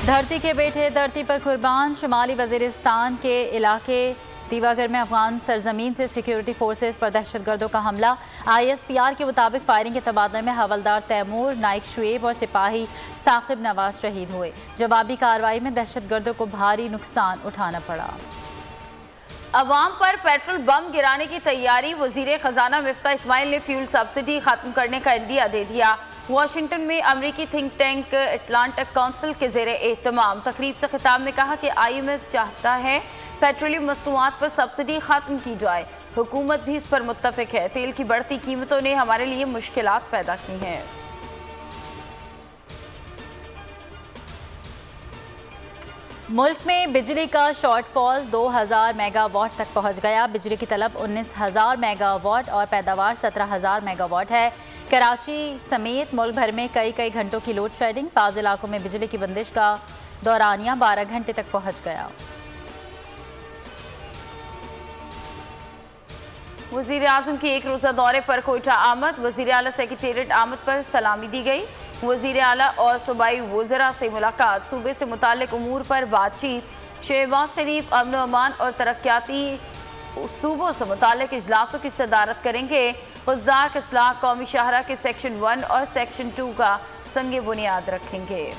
دھرتی کے بیٹے دھرتی پر قربان، شمالی وزیرستان کے علاقے دیواگر میں افغان سرزمین سے سیکیورٹی فورسز پر دہشت گردوں کا حملہ۔ ISPR کے مطابق فائرنگ کے تبادلے میں حوالدار تیمور، نائک شعیب اور سپاہی ثاقب نواز شہید ہوئے۔ جوابی کارروائی میں دہشت گردوں کو بھاری نقصان اٹھانا پڑا۔ عوام پر پیٹرول بم گرانے کی تیاری، وزیر خزانہ مفتاح اسماعیل نے فیول سبسڈی ختم کرنے کا عندیہ دے دیا۔ واشنگٹن میں امریکی تھنک ٹینک اٹلانٹک کونسل کے زیر اہتمام تقریب سے خطاب میں کہا کہ IMF چاہتا ہے پیٹرولیم مصنوعات پر سبسڈی ختم کی جائے۔ حکومت بھی اس پر متفق ہے۔ تیل کی بڑھتی قیمتوں نے ہمارے لیے مشکلات پیدا کی ہیں۔ ملک میں بجلی کا شارٹ فال 2000 میگا واٹ تک پہنچ گیا۔ بجلی کی طلب 19,000 میگا واٹ اور پیداوار 17,000 میگا واٹ ہے۔ کراچی سمیت ملک بھر میں کئی گھنٹوں کی لوڈ شیڈنگ، بعض علاقوں میں بجلی کی بندش کا دورانیہ 12 گھنٹے تک پہنچ گیا۔ وزیر اعظم کی ایک روزہ دورے پر کوئٹہ آمد، وزیر اعلیٰ سیکریٹریٹ آمد پر سلامی دی گئی۔ وزیر اعلیٰ اور صوبائی وزراء سے ملاقات، صوبے سے متعلق امور پر بات چیت۔ شہباز شریف امن و امان اور ترقیاتی صوبوں سے متعلق اجلاسوں کی صدارت کریں گے۔ قصدار اصلاح قومی شاہراہ کے سیکشن 1 اور سیکشن 2 کا سنگ بنیاد رکھیں گے۔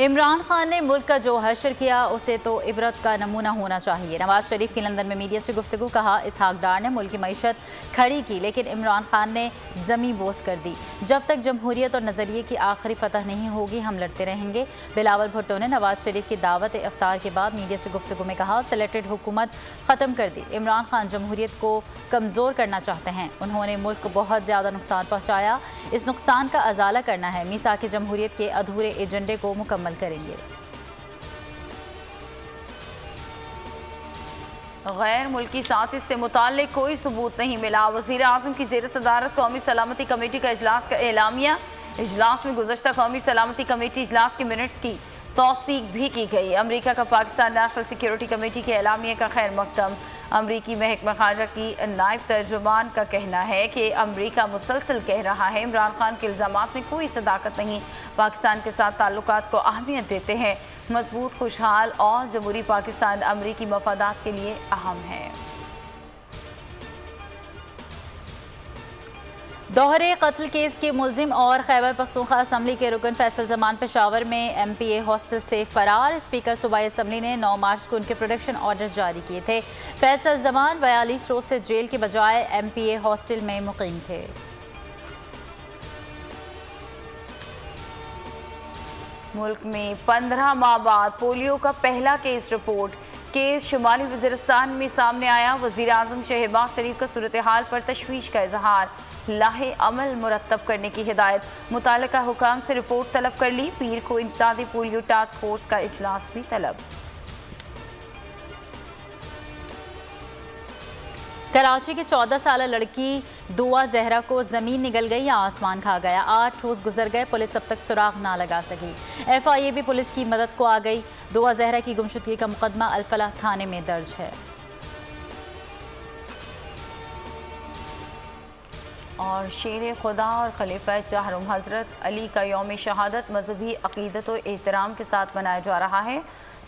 عمران خان نے ملک کا جو حشر کیا اسے تو عبرت کا نمونہ ہونا چاہیے۔ نواز شریف کی لندن میں میڈیا سے گفتگو، کہا اسحاق ڈار نے ملک کی معیشت کھڑی کی لیکن عمران خان نے زمیں بوس کر دی۔ جب تک جمہوریت اور نظریے کی آخری فتح نہیں ہوگی ہم لڑتے رہیں گے۔ بلاول بھٹو نے نواز شریف کی دعوت افطار کے بعد میڈیا سے گفتگو میں کہا سلیکٹڈ حکومت ختم کر دی۔ عمران خان جمہوریت کو کمزور کرنا چاہتے ہیں، انہوں نے ملک کو بہت زیادہ نقصان پہنچایا، اس نقصان کا ازالہ کرنا ہے، میثاق جمہوریت کے ادھورے ایجنڈے کو مکمل کریں گے۔ غیر ملکی سازش سے متعلق کوئی ثبوت نہیں ملا، وزیر اعظم کی زیر صدارت قومی سلامتی کمیٹی کا اجلاس کا اعلامیہ۔ اجلاس میں گزشتہ قومی سلامتی کمیٹی اجلاس کے منٹس کی توثیق بھی کی گئی۔ امریکہ کا پاکستان نیشنل سیکیورٹی کمیٹی کے اعلامیہ کا خیر مقدم۔ امریکی محکمہ خارجہ کی نائب ترجمان کا کہنا ہے کہ امریکہ مسلسل کہہ رہا ہے عمران خان کے الزامات میں کوئی صداقت نہیں، پاکستان کے ساتھ تعلقات کو اہمیت دیتے ہیں، مضبوط، خوشحال اور جمہوری پاکستان امریکی مفادات کے لیے اہم ہے۔ دوہرے قتل کیس کے ملزم اور خیبر پختونخوا اسمبلی کے رکن فیصل زمان پشاور میں MPA ہاسٹل سے فرار۔ اسپیکر صوبائی اسمبلی نے 9 مارچ کو ان کے پروٹیکشن آرڈرز جاری کیے تھے۔ فیصل زمان 42 روز سے جیل کے بجائے MPA ہاسٹل میں مقیم تھے۔ ملک میں 15 ماہ بعد پولیو کا پہلا کیس رپورٹ۔ کیس شمالی وزیرستان میں سامنے آیا، وزیر اعظم شہباز شریف کا صورتحال پر تشویش کا اظہار، لاہے عمل مرتب کرنے کی ہدایت، متعلقہ حکام سے رپورٹ طلب کر لی، پیر کو انسدادی پولیو ٹاسک فورس کا اجلاس بھی طلب۔ کراچی کی 14 سالہ لڑکی دعا زہرا کو زمین نگل گئی یا آسمان کھا گیا، 8 روز گزر گئے، پولیس اب تک سراغ نہ لگا سکی۔ FIA بھی پولیس کی مدد کو آ گئی۔ دعا زہرا کی گمشدگی کا مقدمہ الفلاح تھانے میں درج ہے۔ اور شیر خدا اور خلیفہ چہارم حضرت علی کا یوم شہادت مذہبی عقیدت و احترام کے ساتھ منایا جا رہا ہے۔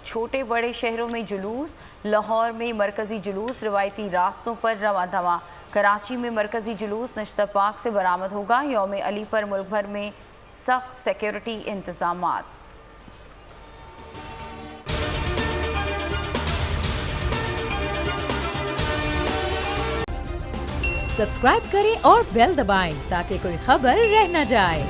چھوٹے بڑے شہروں میں جلوس، لاہور میں مرکزی جلوس روایتی راستوں پر رواں دواں، کراچی میں مرکزی جلوس نشتر پاک سے برآمد ہوگا۔ یوم علی پر ملک بھر میں سخت سیکیورٹی انتظامات۔ سبسکرائب کریں اور بیل دبائیں تاکہ کوئی خبر رہ نہ جائے۔